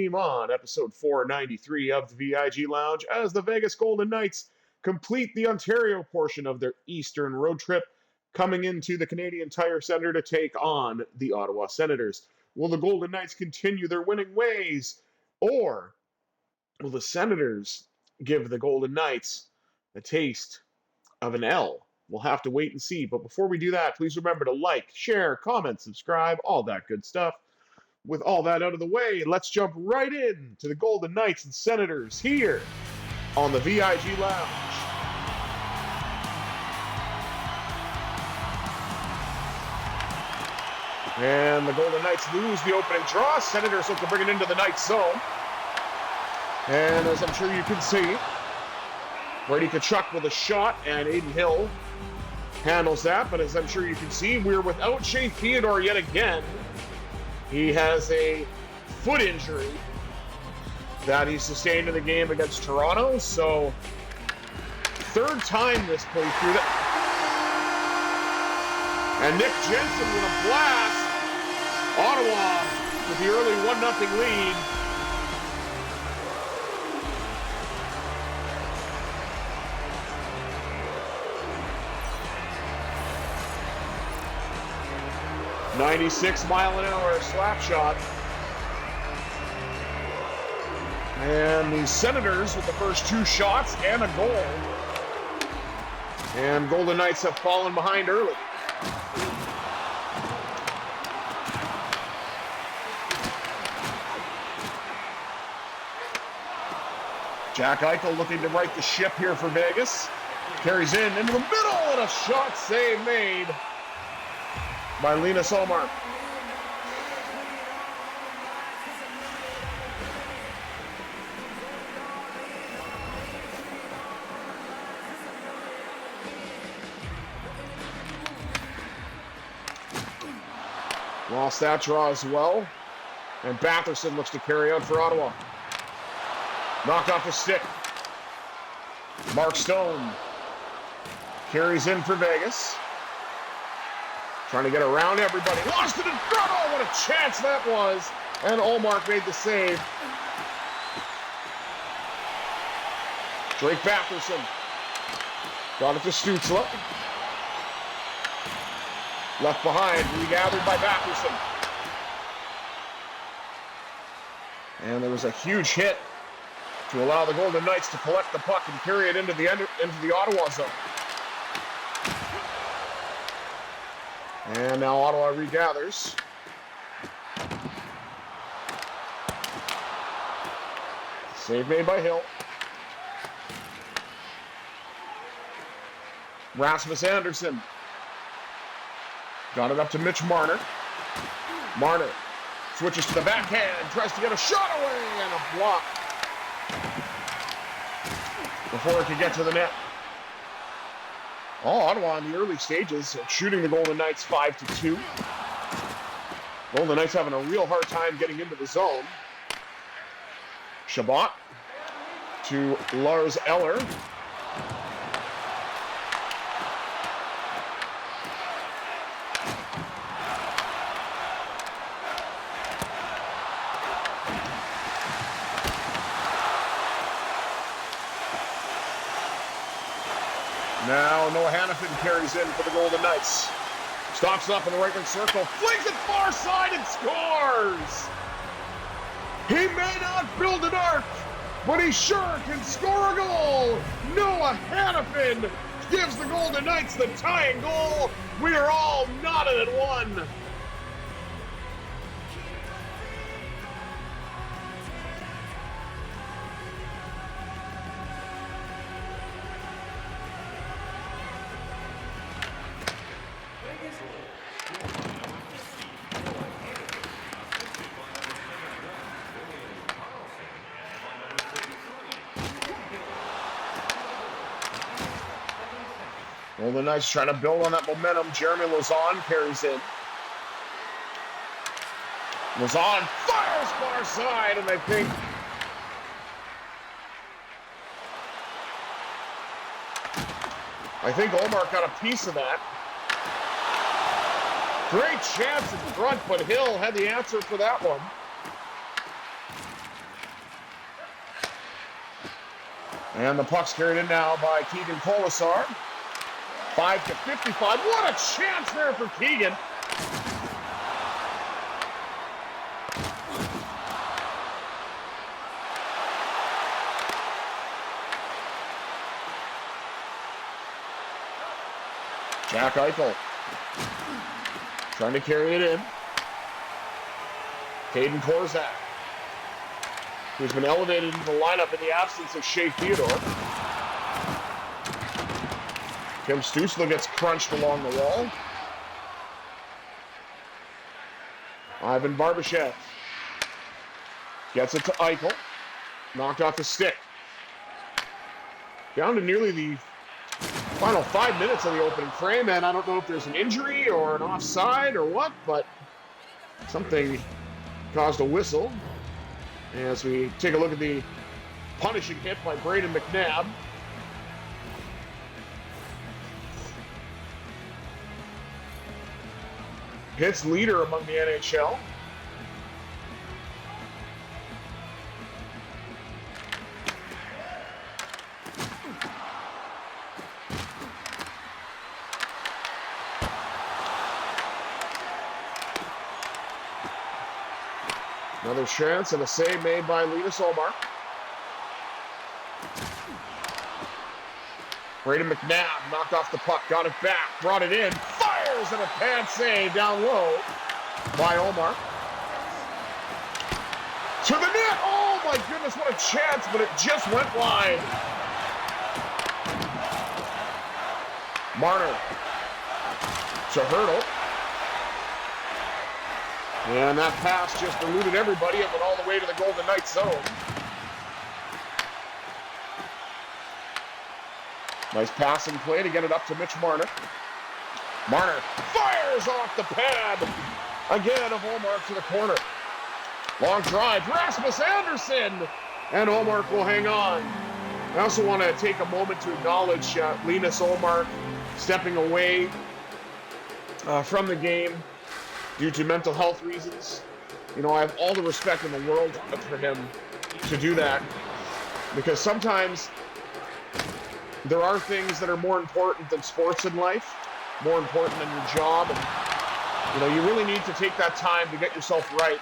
stream on episode 493 of the VIG Lounge as the Vegas Golden Knights complete the Ontario portion of their Eastern road trip, coming into the Canadian Tire Centre to take on the Ottawa Senators. Will the Golden Knights continue their winning ways, or will the Senators give the Golden Knights a taste of an L? We'll have to wait and see. But before we do that, please remember to like, share, comment, subscribe, all that good stuff. With all that out of the way, let's jump right in to the Golden Knights and Senators here on the VIG Lounge. And the Golden Knights lose the opening draw. Senators look to bring it into the Knights zone. And as I'm sure you can see, Brady Tkachuk with a shot, and Aiden Hill handles that. But as I'm sure you can see, we're without Shea Theodore yet again. He has a foot injury that he sustained in the game against Toronto. So, third time this playthrough. And Nick Jensen with a blast. Ottawa with the early 1-0 lead. .96-mile-an-hour slap shot. And the Senators with the first two shots and a goal. And Golden Knights have fallen behind early. Jack Eichel looking to right the ship here for Vegas. Carries in into the middle, and a shot save made by Linus Ullmark. Lost that draw as well. And Batherson looks to carry on for Ottawa. Knocked off the stick. Mark Stone carries in for Vegas. Trying to get around everybody. Lost it in front. Oh, what a chance that was. And Ullmark made the save. Drake Batherson. Got it to Stützle. Left behind. Regathered by Batherson. And there was a huge hit to allow the Golden Knights to collect the puck and carry it into the Ottawa zone. And now Ottawa regathers. Save made by Hill. Rasmus Andersson. Got it up to Mitch Marner. Marner switches to the backhand, tries to get a shot away, and a block before it could get to the net. Ottawa in the early stages, shooting the Golden Knights 5-2. Golden Knights having a real hard time getting into the zone. Chabot to Lars Eller. Now Noah Hannafin carries in for the Golden Knights. Stops up in the right-wing circle, flings it far side and scores! He may not build an arc, but he sure can score a goal! Noah Hannafin gives the Golden Knights the tying goal. We are all knotted at one. Golden Knights trying to build on that momentum. Jeremy Lauzon carries in. Lauzon fires far side, and I think Ullmark got a piece of that. Great chance in front, but Hill had the answer for that one. And the puck's carried in now by Keegan Colasar. 5-55. What a chance there for Keegan. Jack Eichel trying to carry it in. Caden Korzak, who's been elevated into the lineup in the absence of Shea Theodore. Tim Stützle gets crunched along the wall. Ivan Barbashev gets it to Eichel. Knocked off the stick. Down to nearly the final 5 minutes of the opening frame, and I don't know if there's an injury or an offside or what, but something caused a whistle as we take a look at the punishing hit by Braden McNabb. Hits leader among the NHL. Another chance and a save made by Linus Ullmark. Braden McNabb knocked off the puck, got it back, brought it in, fires, and a pad save down low by Ullmark. To the net! Oh my goodness, what a chance, but it just went wide. Marner to Hurdle. And that pass just eluded everybody. It went all the way to the Golden Knights zone. Nice passing play to get it up to Mitch Marner. Marner fires off the pad. Again, of Ullmark to the corner. Long drive, Rasmus Anderson. And Ullmark will hang on. I also want to take a moment to acknowledge Linus Ullmark stepping away from the game due to mental health reasons. You know, I have all the respect in the world for him to do that, because sometimes there are things that are more important than sports in life, more important than your job, and you know, you really need to take that time to get yourself right.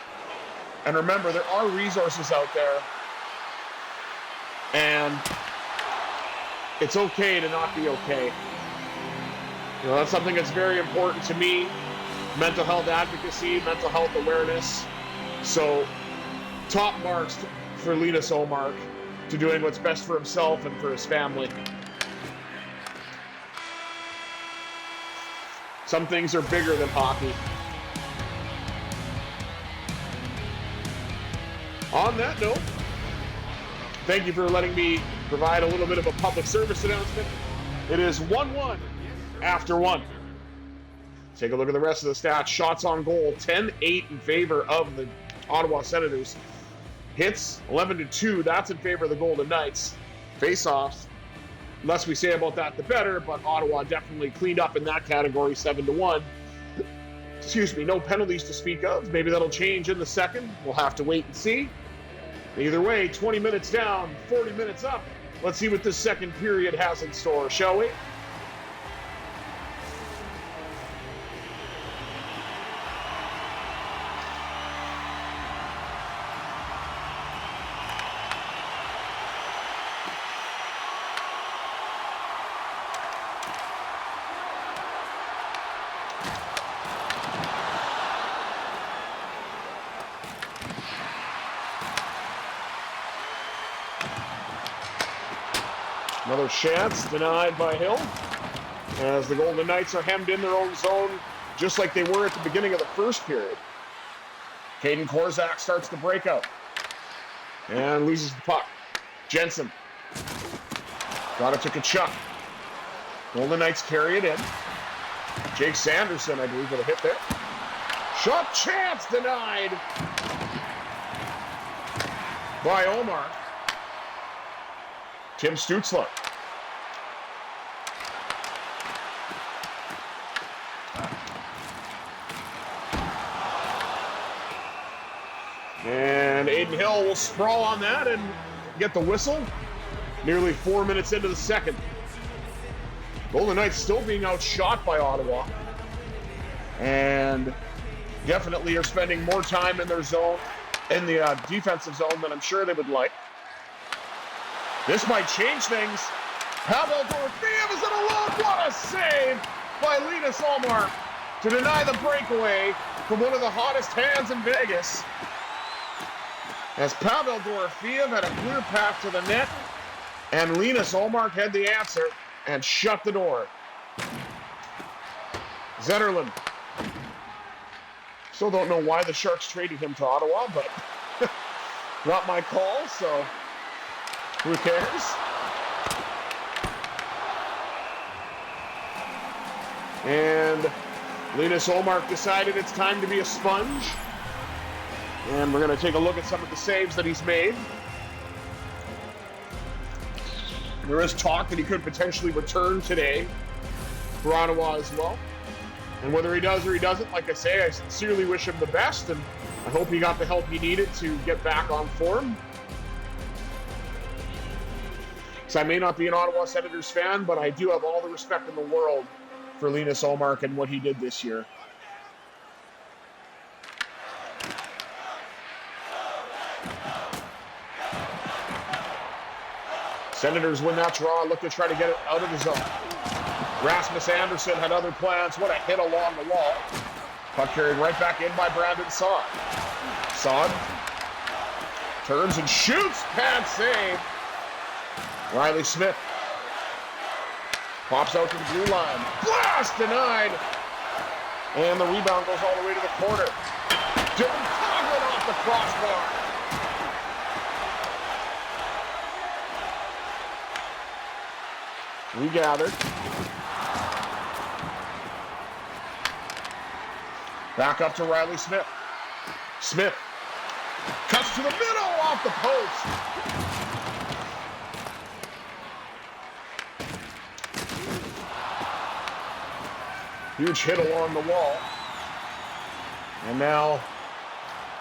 And remember, there are resources out there, and it's okay to not be okay. You know, that's something that's very important to me. Mental health advocacy, mental health awareness. So, top marks for Linus Ullmark to doing what's best for himself and for his family. Some things are bigger than hockey. On that note, thank you for letting me provide a little bit of a public service announcement. It is 1-1 after 1. Take a look at the rest of the stats. Shots on goal, 10-8 in favor of the Ottawa Senators. Hits, 11-2. That's in favor of the Golden Knights. Face-offs, less we say about that, the better, but Ottawa definitely cleaned up in that category, 7-1. Excuse me, no penalties to speak of. Maybe that'll change in the second. We'll have to wait and see. Either way, 20 minutes down, 40 minutes up. Let's see what this second period has in store, shall we? Another chance denied by Hill as the Golden Knights are hemmed in their own zone just like they were at the beginning of the first period. Caden Korzak starts the breakout and loses the puck. Jensen got it to Kachuk. Golden Knights carry it in. Jake Sanderson, I believe, with a hit there. Shot chance denied by Ullmark. Tim Stützle. And Aiden Hill will sprawl on that and get the whistle. Nearly 4 minutes into the second. Golden Knights still being outshot by Ottawa. And definitely are spending more time in their zone, in the defensive zone, than I'm sure they would like. This might change things. Pavel Dorofeev is in alone. What a save by Linus Ullmark to deny the breakaway from one of the hottest hands in Vegas. As Pavel Dorofeev had a clear path to the net, and Linus Ullmark had the answer and shut the door. Zetterlund. Still don't know why the Sharks traded him to Ottawa, but not my call, so who cares? And Linus Ullmark decided it's time to be a sponge. And we're going to take a look at some of the saves that he's made. There is talk that he could potentially return today for Ottawa as well. And whether he does or he doesn't, like I say, I sincerely wish him the best, and I hope he got the help he needed to get back on form. So I may not be an Ottawa Senators fan, but I do have all the respect in the world for Linus Ullmark and what he did this year. Senators win that draw, look to try to get it out of the zone. Rasmus Andersson had other plans. What a hit along the wall. Puck carried right back in by Brandon Saad. Saad turns and shoots. Pad save. Riley Smith pops out to the blue line. Blast denied. And the rebound goes all the way to the corner. Dylan Coghlan off the crossbar. Regathered. Back up to Riley Smith. Smith cuts to the middle off the post. Huge hit along the wall. And now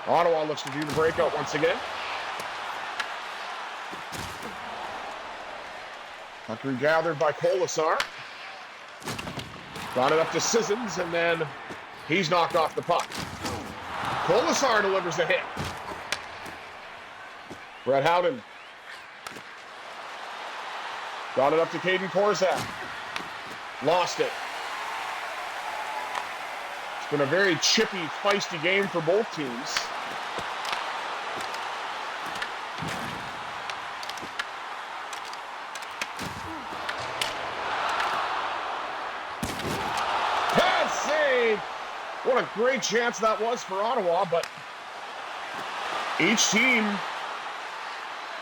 Ottawa looks to do the breakout once again. Puck regathered by Kolasar. Got it up to Sissons, and then he's knocked off the puck. Kolasar delivers the hit. Brett Howden. Got it up to Caden Korzak. Lost it. It's been a very chippy, feisty game for both teams. What a great chance that was for Ottawa, but each team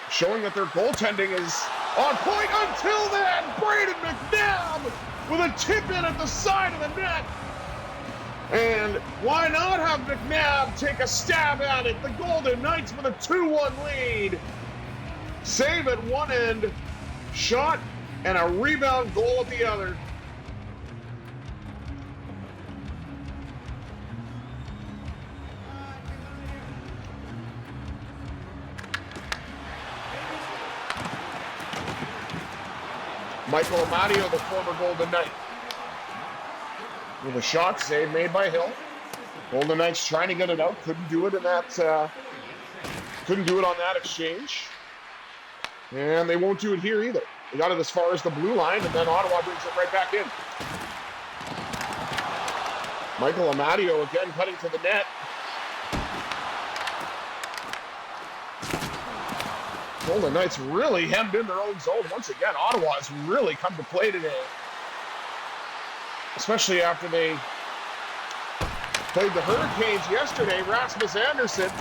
showing that their goaltending is on point. Until then, Brayden McNabb with a tip-in at the side of the net. And why not have McNabb take a stab at it? The Golden Knights with a 2-1 lead. Save at one end, shot, and a rebound goal at the other. Michael Amadio, the former Golden Knight, with a shot save made by Hill. Golden Knights trying to get it out, couldn't do it in that. Couldn't do it on that exchange, and they won't do it here either. They got it as far as the blue line, and then Ottawa brings it right back in. Michael Amadio again cutting to the net. Golden Knights really hemmed in their own zone. Once again, Ottawa has really come to play today. Especially after they played the Hurricanes yesterday. Rasmus Andersson.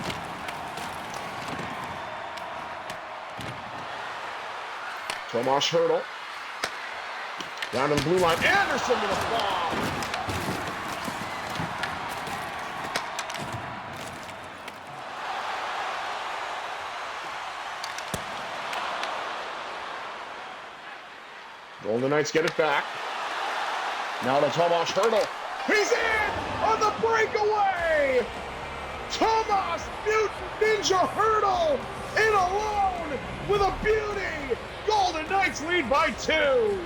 Tomas Hertl. Down to the blue line. Andersson with a foul. Golden Knights get it back. Now to Tomas Hertl. He's in on the breakaway! Tomas Mutant Ninja Hertl in alone with a beauty! Golden Knights lead by 2.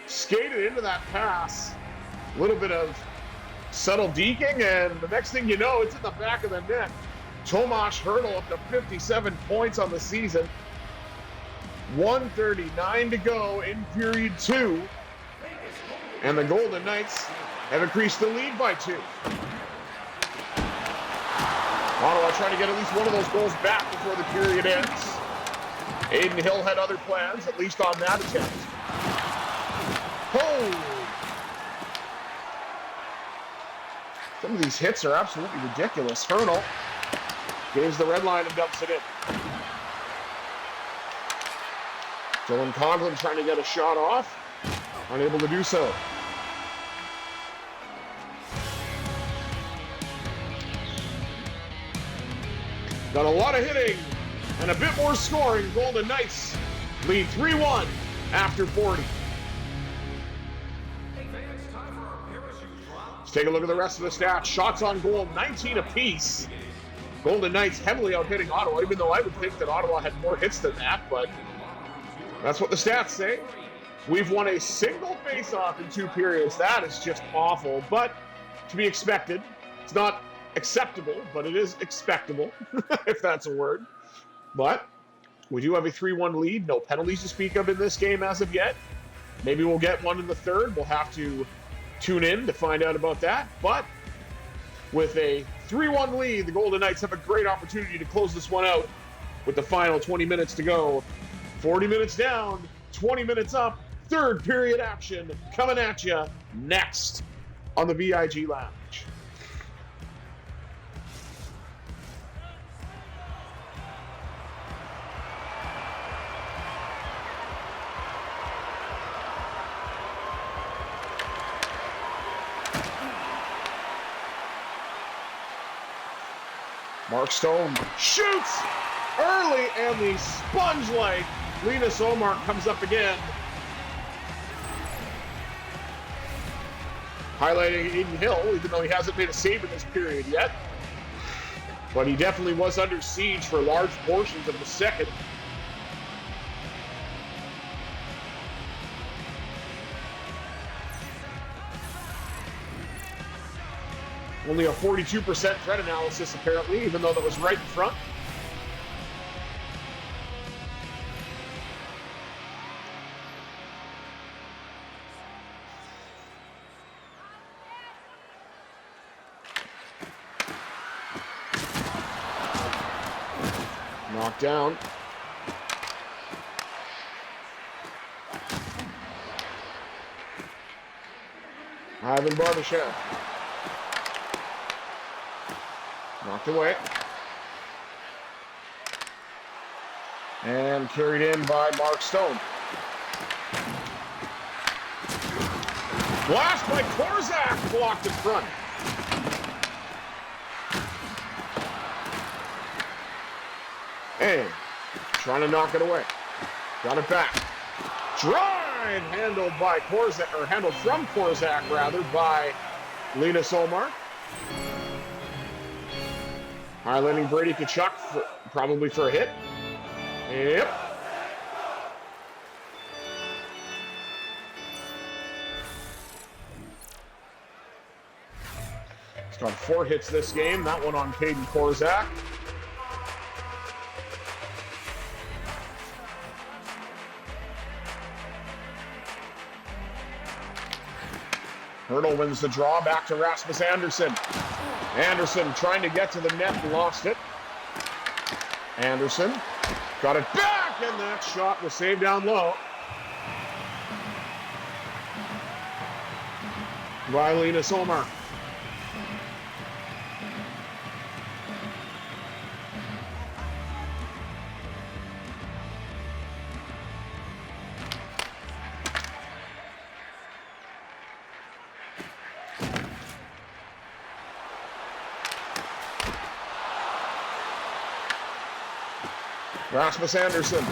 Skated into that pass. A little bit of subtle deking, and the next thing you know, it's in the back of the net. Tomas Hertl up to 57 points on the season. 1:39 to go in period 2. And the Golden Knights have increased the lead by 2. Ottawa trying to get at least one of those goals back before the period ends. Aiden Hill had other plans, at least on that attempt. Oh! Some of these hits are absolutely ridiculous. Hertl gains the red line and dumps it in. Dylan Conklin trying to get a shot off. Unable to do so. Got a lot of hitting and a bit more scoring. Golden Knights lead 3-1 after 40. Let's take a look at the rest of the stats. Shots on goal, 19 apiece. Golden Knights heavily out-hitting Ottawa, even though I would think that Ottawa had more hits than that, but that's what the stats say. We've won a single face-off in 2 periods. That is just awful, but to be expected. It's not acceptable, but it is expectable, if that's a word. But we do have a 3-1 lead. No penalties to speak of in this game as of yet. Maybe we'll get one in the third. We'll have to tune in to find out about that. But with a 3-1 lead, the Golden Knights have a great opportunity to close this one out with the final 20 minutes to go. 40 minutes down, 20 minutes up. Third period action coming at you next on the VIG Lounge. Mark Stone shoots early, and the sponge-like Linus Ullmark comes up again. Highlighting Aiden Hill, even though he hasn't made a save in this period yet. But he definitely was under siege for large portions of the second. Only a 42% threat analysis, apparently, even though that was right in front. Knocked down. Ivan Barbashev. Knocked away. And carried in by Mark Stone. Blast by Korzak, blocked in front. Hey, trying to knock it away. Got it back. Drive handled by Korzak, or handled from Korzak rather, by Linus Ullmark. Highlighting Brady Tkachuk, probably for a hit. Yep. He's got 4 hits this game. That one on Caden Korzak. Hertl wins the draw, back to Rasmus Andersson. Andersson trying to get to the net, lost it. Andersson got it back, and that shot was saved down low by Linus Ullmark. Rasmus Andersson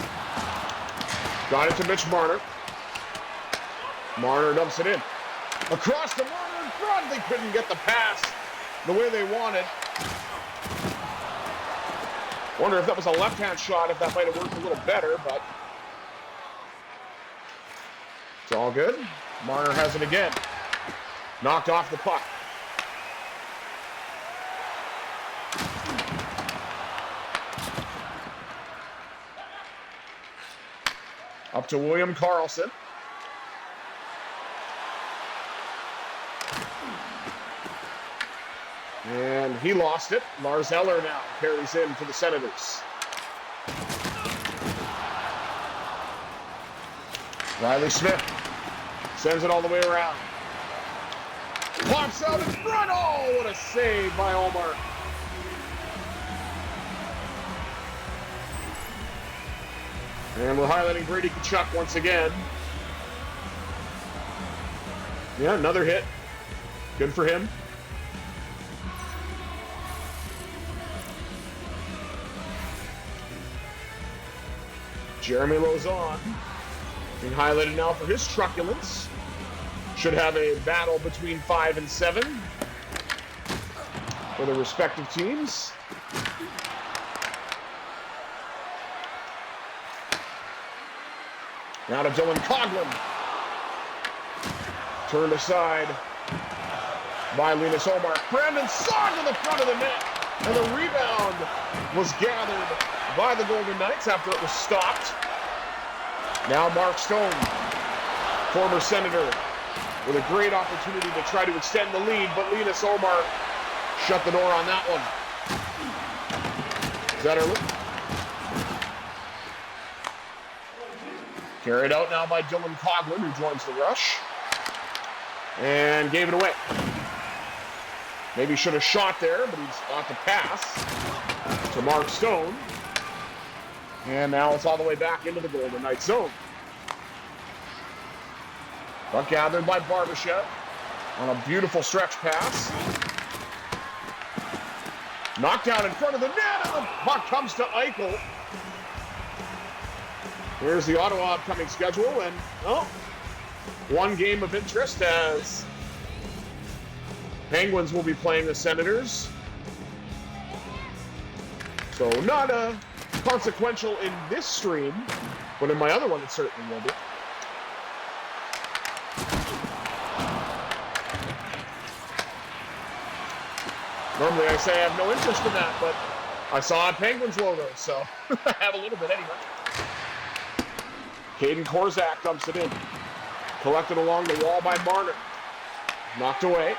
got it to Mitch Marner. Marner dumps it in. Across to Marner in front. They couldn't get the pass the way they wanted. Wonder if that was a left-hand shot, if that might have worked a little better, but it's all good. Marner has it again. Knocked off the puck. Up to William Karlsson. And he lost it. Lars Eller now carries in for the Senators. Riley Smith sends it all the way around. Pops out in front. Oh, what a save by Omar. And we're highlighting Brady Tkachuk once again. Yeah, another hit. Good for him. Jeremy Lauzon being highlighted now for his truculence. Should have a battle between 5 and 7 for the respective teams. Now to Dylan Coghlan. Turned aside by Linus Ullmark. Brandon Saad to the front of the net. And the rebound was gathered by the Golden Knights after it was stopped. Now Mark Stone, former Senator, with a great opportunity to try to extend the lead, but Linus Ullmark shut the door on that one. Zetterlund. Carried out now by Dylan Coghlan, who joins the rush. And gave it away. Maybe should have shot there, but he's got the pass to Mark Stone. And now it's all the way back into the Golden Knights zone. Puck gathered by Barbashev on a beautiful stretch pass. Knocked down in front of the net, and the puck comes to Eichel. Here's the Ottawa upcoming schedule, and one game of interest as Penguins will be playing the Senators. So not consequential in this stream, but in my other one it certainly will be. Normally I say I have no interest in that, but I saw a Penguins logo, so I have a little bit anyway. Caden Korzak dumps it in. Collected along the wall by Marner. Knocked away.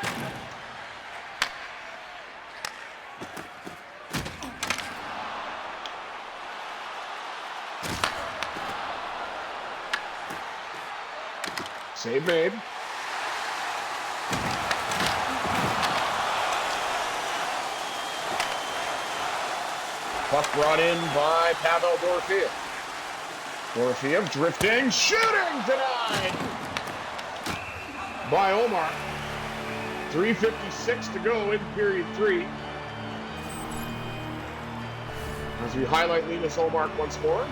Save made. Puck brought in by Pavel Dorofeev. Dorofeev drifting, shooting, denied by Omar. 3:56 to go in period 3. As we highlight Linus Ullmark once more.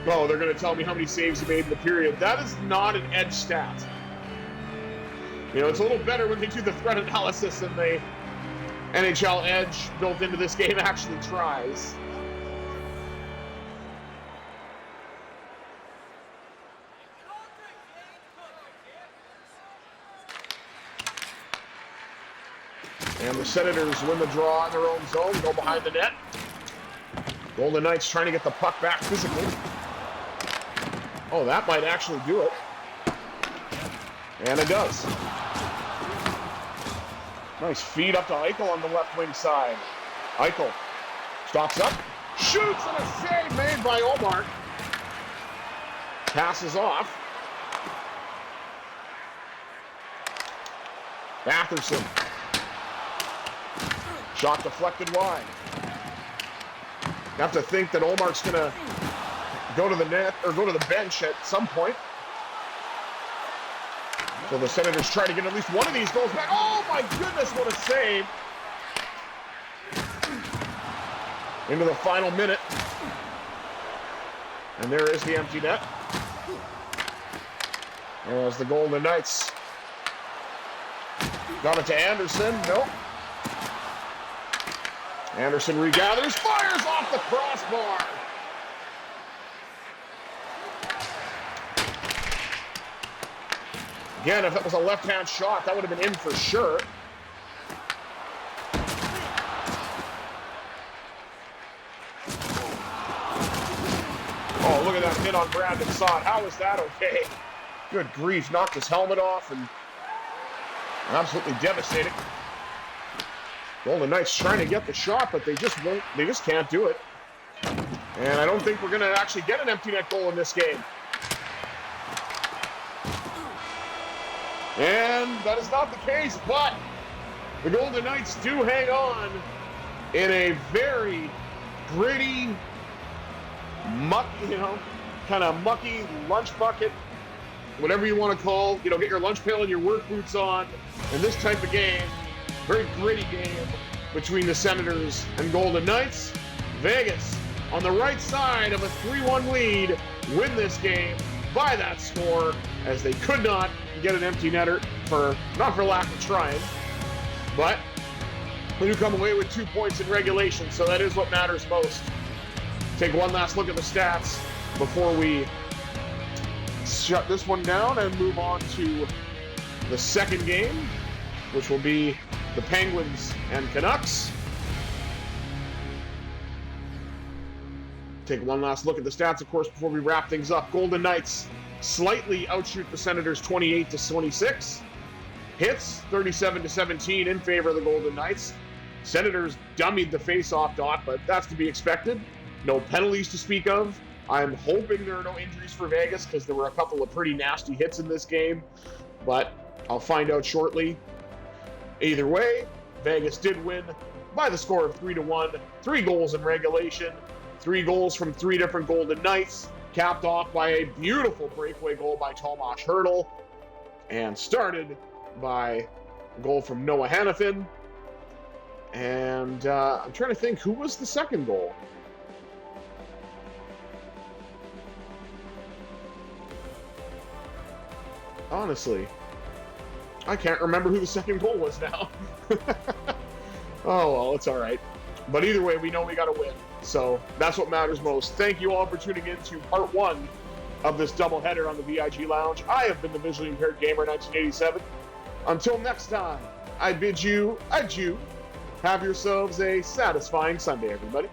Oh, they're going to tell me how many saves he made in the period. That is not an edge stat. You know, it's a little better when they do the threat analysis and the NHL edge built into this game actually tries. And the Senators win the draw in their own zone, go behind the net. Golden Knights trying to get the puck back physically. Oh, that might actually do it. And it does. Nice feed up to Eichel on the left wing side. Eichel stops up, shoots, and a save made by Ullmark. Passes off. Batherson. Shot deflected wide. You have to think that Ullmark's going to go to the net, or go to the bench at some point. So the Senators try to get at least one of these goals back. Oh my goodness, what a save. Into the final minute. And there is the empty net. As the Golden Knights got it to Anderson. Nope. Anderson regathers, fires off the crossbar. Again, if that was a left-hand shot, that would have been in for sure. Oh, look at that hit on Brandon Saad. How is that okay? Good grief, knocked his helmet off and absolutely devastating. Golden Knights trying to get the shot, but they just won't, they just can't do it. And I don't think we're going to actually get an empty net goal in this game. And that is not the case, but the Golden Knights do hang on in a very gritty, mucky, kind of mucky lunch bucket, whatever you want to call, get your lunch pail and your work boots on. In this type of game, very gritty game between the Senators and Golden Knights. Vegas on the right side of a 3-1 lead win this game by that score, as they could not get an empty netter, not for lack of trying, but we do come away with 2 points in regulation, so that is what matters most. Take one last look at the stats before we shut this one down and move on to the second game, which will be the Penguins and Canucks. Take one last look at the stats, of course, before we wrap things up. Golden Knights slightly outshoot the Senators 28-26. Hits 37-17 in favor of the Golden Knights. Senators dummied the face-off dot, but that's to be expected. No penalties to speak of. I'm hoping there are no injuries for Vegas, because there were a couple of pretty nasty hits in this game, but I'll find out shortly. Either way, Vegas did win by the score of 3-1. 3 goals in regulation. 3 goals from 3 different Golden Knights, capped off by a beautiful breakaway goal by Tomas Hertl, and started by a goal from Noah Hannafin. And I'm trying to think, who was the second goal? Honestly, I can't remember who the second goal was now. Oh, well, it's all right. But either way, we know we got to win. So that's what matters most. Thank you all for tuning in to part 1 of this doubleheader on the VIG Lounge. I have been the Visually Impaired Gamer 1987. Until next time, I bid you adieu. Have yourselves a satisfying Sunday, everybody.